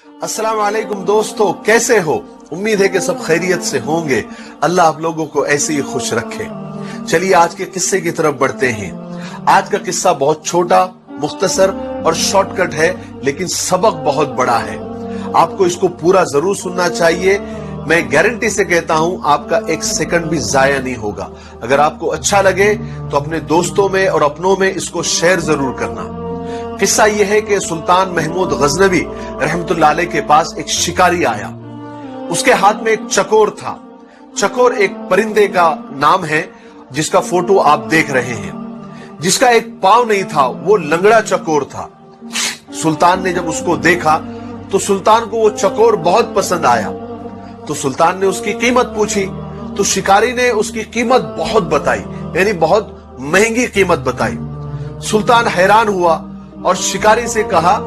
अस्सलाम वालेकुम दोस्तों, कैसे हो? उम्मीद है कि सब खैरियत से होंगे। अल्लाह आप लोगों को ऐसे ही खुश रखे। चलिए आज के किस्से की तरफ बढ़ते हैं। आज का किस्सा बहुत छोटा, मुख्तसर और शॉर्टकट है, लेकिन सबक बहुत बड़ा है। आपको इसको पूरा जरूर सुनना चाहिए। मैं गारंटी से कहता हूं आपका एक सेकंड भी जाया नहीं होगा। अगर आपको अच्छा लगे तो अपने दोस्तों में और अपनों में इसको शेयर जरूर करना। किस्सा यह है कि सुल्तान महमूद गजनवी रहमतुल्लाह अलैह के पास एक शिकारी आया। उसके हाथ में एक चकोर था। चकोर एक परिंदे का नाम है जिसका फोटो आप देख रहे हैं। जिसका एक पांव नहीं था, वो लंगड़ा चकोर था। सुल्तान ने जब उसको देखा तो सुल्तान को वो चकोर बहुत पसंद आया। तो सुल्तान ने उसकी कीमत पूछी तो शिकारी ने उसकी कीमत बहुत बताई, यानी बहुत महंगी कीमत बताई। सुल्तान हैरान हुआ और शिकारी से कहा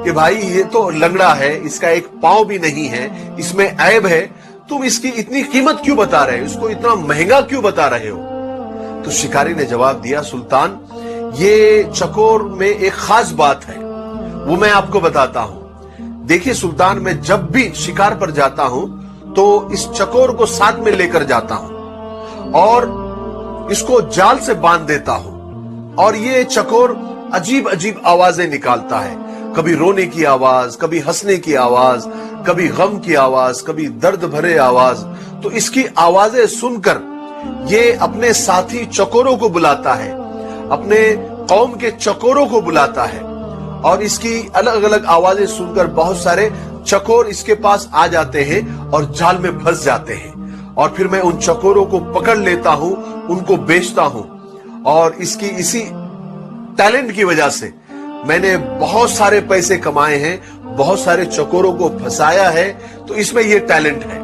कि भाई ये तो लंगड़ा है, इसका एक पांव भी नहीं है, इसमें ऐब है, तुम इसकी इतनी कीमत क्यों बता रहे हो, इसको इतना महंगा क्यों बता रहे हो? तो शिकारी ने जवाब दिया, सुल्तान ये चकोर में एक खास बात है, वो मैं आपको बताता हूं। देखिए सुल्तान, मैं जब भी शिकार पर जाता हूं तो इस चकोर को साथ में लेकर जाता हूं और इसको जाल से बांध देता हूं। और ये चकोर अजीब अजीब आवाजें निकालता है, कभी रोने की आवाज, कभी हंसने की आवाज, कभी गम की आवाज, कभी दर्द भरे आवाज। तो इसकी आवाजें सुनकर ये अपने साथी चकोरों को बुलाता है, अपने कौम के चकोरों को बुलाता है और इसकी अलग अलग आवाजें सुनकर बहुत सारे चकोर इसके पास आ जाते हैं और जाल में फंस जाते हैं। और फिर मैं उन चकोरों को पकड़ लेता हूं, उनको बेचता हूं। और इसकी इसी टैलेंट की वजह से मैंने बहुत सारे पैसे कमाए हैं, बहुत सारे चकोरों को फंसाया है, तो इसमें यह टैलेंट है।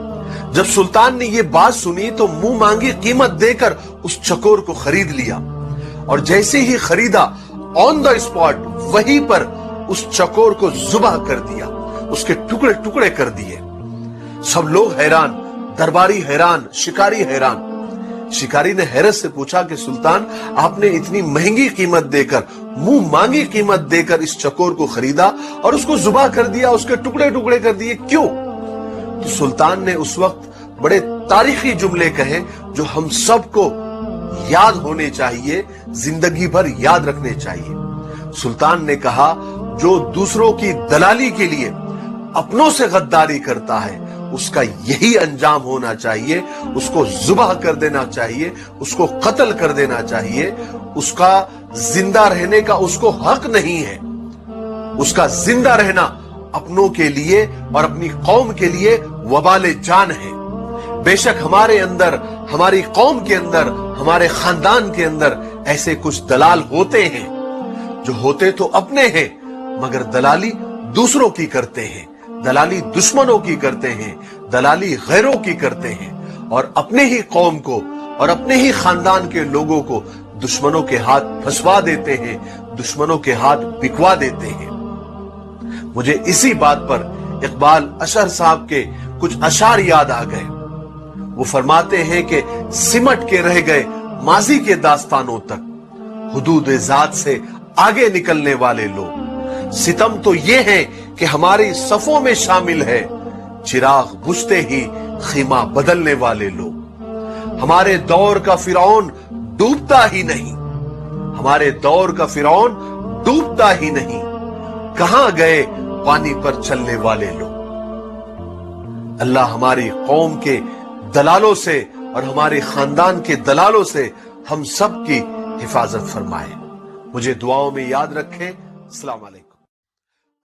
जब सुल्तान ने यह बात सुनी तो मुंह मांगी कीमत देकर उस चकोर को खरीद लिया। और जैसे ही खरीदा, ऑन द स्पॉट वहीं पर उस चकोर को जुबाह कर दिया, उसके टुकड़े टुकड़े कर दिए। सब लोग हैरान, दरबारी हैरान, शिकारी हैरान। शिकारी ने हैरत से पूछा कि सुल्तान, आपने इतनी महंगी कीमत देकर, मुंह मांगी कीमत देकर इस चकोर को खरीदा और उसको जुबाह कर दिया, उसके टुकड़े टुकड़े कर दिए, क्यों? तो सुल्तान ने उस वक्त बड़े तारीखी जुमले कहे जो हम सबको याद होने चाहिए, जिंदगी भर याद रखने चाहिए। सुल्तान ने कहा, जो दूसरों की दलाली के लिए अपनों से गद्दारी करता है उसका यही अंजाम होना चाहिए, उसको जुबाह कर देना चाहिए, उसको कत्ल कर देना चाहिए। उसका जिंदा रहने का उसको हक नहीं है। उसका जिंदा रहना अपनों के लिए और अपनी कौम के लिए वबाले जान है। बेशक हमारे अंदर, हमारी कौम के अंदर, हमारे खानदान के अंदर ऐसे कुछ दलाल होते हैं जो होते तो अपने हैं मगर दलाली दूसरों की करते हैं, दलाली दुश्मनों की करते हैं, दलाली गैरों की करते हैं और अपने ही कौम को और अपने ही खानदान के लोगों को दुश्मनों के हाथ फंसवा देते हैं, दुश्मनों के हाथ बिकवा देते हैं। मुझे इसी बात पर इकबाल अशर साहब के कुछ अशार याद आ गए। वो फरमाते हैं कि सिमट के रह गए माजी के दास्तानों तक, हुदूद जात से आगे निकलने वाले लोग। सितम तो ये है कि हमारी सफों में शामिल है, चिराग बुझते ही खीमा बदलने वाले लोग। हमारे दौर का फिरौन डूबता ही नहीं, हमारे दौर का फिरौन डूबता ही नहीं, कहां गए पानी पर चलने वाले लोग। अल्लाह हमारी कौम के दलालों से और हमारे खानदान के दलालों से हम सब की हिफाजत फरमाए। मुझे दुआओं में याद रखें। अस्सलाम वालेकुम।